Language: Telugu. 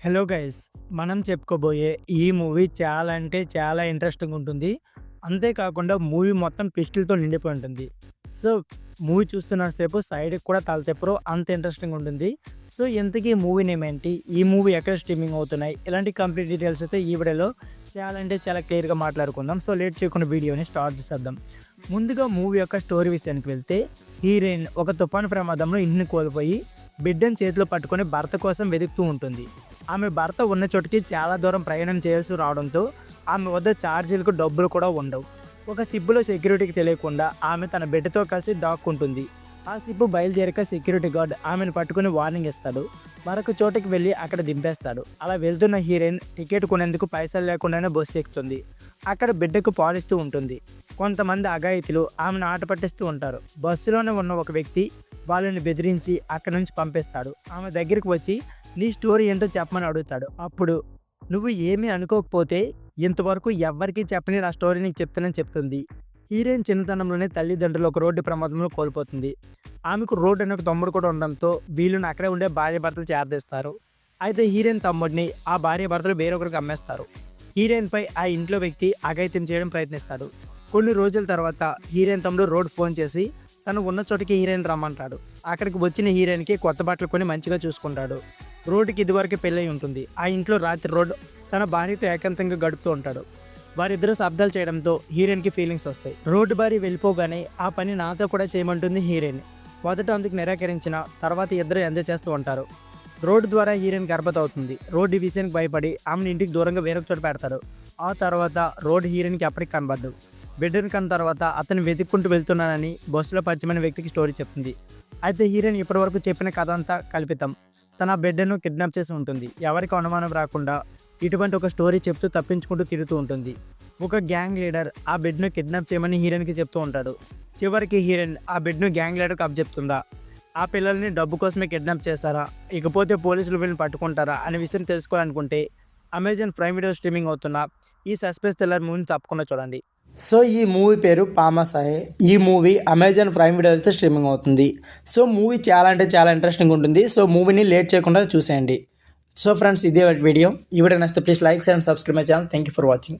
హలో గైస్, మనం చెప్పుకోబోయే ఈ మూవీ చాలా అంటే చాలా ఇంట్రెస్టింగ్ ఉంటుంది. అంతేకాకుండా మూవీ మొత్తం ట్విస్టులతో నిండిపోయి ఉంటుంది. సో, మూవీ చూస్తున్న సేపు సైడ్‌కి కూడా తల తిప్పరు, అంత ఇంట్రెస్టింగ్ ఉంటుంది. సో, ఇంతకీ మూవీ నేమ్ ఏంటి? ఈ మూవీ ఎక్కడ స్ట్రీమింగ్ అవుతున్నాయి? ఇలాంటి కంప్లీట్ డీటెయిల్స్ అయితే ఈ వీడియోలో చాలా అంటే చాలా క్లియర్‌గా మాట్లాడుకుందాం. సో, లేట్ చేయకుండా వీడియోని స్టార్ట్ చేసేద్దాం. ముందుగా మూవీ యొక్క స్టోరీ విషయానికి వెళ్తే, హీరోయిన్ ఒక తుఫాను ప్రమాదంలో ఇంటిని కోల్పోయి బిడ్డను చేతిలో పట్టుకొని భర్త కోసం వెతుకుతూ ఉంటుంది. ఆమె భర్త ఉన్న చోటికి చాలా దూరం ప్రయాణం చేయాల్సి రావడంతో ఆమె వద్ద ఛార్జీలకు డబ్బులు కూడా ఉండవు. ఒక సిబ్బులో సెక్యూరిటీకి తెలియకుండా ఆమె తన బిడ్డతో కలిసి దాక్కుంటుంది. ఆ సిబ్బు బయలుదేరాక సెక్యూరిటీ గార్డ్ ఆమెను పట్టుకుని వార్నింగ్ ఇస్తాడు. మరొక చోటుకి వెళ్ళి అక్కడ దింపేస్తాడు. అలా వెళ్తున్న హీరోయిన్ టికెట్ కొనేందుకు పైసలు లేకుండానే బస్సు ఎక్కుతుంది. అక్కడ బిడ్డకు పాలిస్తూ ఉంటుంది. కొంతమంది అఘాయితులు ఆమెను ఆట పట్టిస్తూ ఉంటారు. బస్సులోనే ఉన్న ఒక వ్యక్తి వాళ్ళని బెదిరించి అక్కడి నుంచి పంపిస్తాడు. ఆమె దగ్గరికి వచ్చి నీ స్టోరీ ఏంటో చెప్పమని అడుగుతాడు. అప్పుడు నువ్వు ఏమీ అనుకోకపోతే ఇంతవరకు ఎవ్వరికీ చెప్పని నా స్టోరీ నీకు చెప్తానని చెప్తుంది. హీరోయిన్ చిన్నతనంలోనే తల్లిదండ్రులు ఒక రోడ్డు ప్రమాదంలో కోల్పోతుంది. ఆమెకు రోడ్డు అనే ఒక తమ్ముడు కూడా ఉండడంతో వీళ్ళని అక్కడే ఉండే భార్యాభర్తలు చేరదీస్తారు. అయితే హీరోయిన్ తమ్ముడిని ఆ భార్యాభర్తలు వేరొకరికి అమ్మేస్తారు. హీరోయిన్పై ఆ ఇంట్లో వ్యక్తి అఘాయిత్యం చేయడం ప్రయత్నిస్తాడు. కొన్ని రోజుల తర్వాత హీరోయిన్ తమ్ముడు రోడ్ ఫోన్ చేసి తను ఉన్న చోటికి హీరోయిన్ రమ్మంటాడు. అక్కడికి వచ్చిన హీరోయిన్కి కొత్త బట్టలు కొని మంచిగా చూసుకుంటాడు. రోడ్డుకి ఇదివరకు పెళ్ళై ఉంటుంది. ఆ ఇంట్లో రాత్రి రోడ్ తన భార్యతో ఏకాంతంగా గడుపుతూ ఉంటాడు. వారిద్దరూ శబ్దాలు చేయడంతో హీరోయిన్కి ఫీలింగ్స్ వస్తాయి. రోడ్డు భార్య వెళ్ళిపోగానే ఆ పని నాతో కూడా చేయమంటుంది హీరోయిన్. మొదట అందుకు నిరాకరించిన తర్వాత ఇద్దరు ఎంజాయ్ చేస్తూ ఉంటారు. రోడ్డు ద్వారా హీరోయిన్ గర్భవతి అవుతుంది. రోడ్డు ఈ విషయానికి భయపడి ఆమెను ఇంటికి దూరంగా వేరొక చోట పెడతాడు. ఆ తర్వాత రోడ్డు హీరోయిన్కి అప్పటికి కనబడదు. బిడ్డను కన్న తర్వాత అతను వెతుక్కుంటూ వెళ్తున్నానని బస్సులో పరిచయమైన వ్యక్తికి స్టోరీ చెప్తుంది. అయితే హీరోయిన్ ఇప్పటివరకు చెప్పిన కథ అంతా కల్పితం. తన బిడ్డను కిడ్నాప్ చేసి ఉంటుంది. ఎవరికి అనుమానం రాకుండా ఇటువంటి ఒక స్టోరీ చెప్తూ తప్పించుకుంటూ తిరుగుతూ ఉంటుంది. ఒక గ్యాంగ్ లీడర్ ఆ బిడ్డను కిడ్నాప్ చేయమని హీరోయిన్కి చెప్తూ ఉంటాడు. చివరికి హీరోయిన్ ఆ బిడ్డను గ్యాంగ్ లీడర్కి అప్పచెప్తుందా, ఆ పిల్లల్ని డబ్బు కోసమే కిడ్నాప్ చేశారా, ఇకపోతే పోలీసులు వీళ్ళని పట్టుకుంటారా అనే విషయం తెలుసుకోవాలనుకుంటే అమెజాన్ ప్రైమ్ వీడియో స్ట్రీమింగ్ అవుతున్న ఈ సస్పెన్స్ థ్రిల్లర్ మూవీని తప్పకుండా చూడండి. సో ఈ మూవీ పేరు పామాసాయే. ఈ మూవీ అమెజాన్ ప్రైమ్ వీడియో అయితే స్ట్రీమింగ్ అవుతుంది. సో మూవీ చాలా అంటే చాలా ఇంట్రెస్టింగ్ ఉంటుంది. సో మూవీని లేట్ చేయకుండా చూసేయండి. సో ఫ్రెండ్స్, ఇదే వీడియో. ఈ వీడియో నచ్చితే please like and subscribe my channel. Thank you for watching.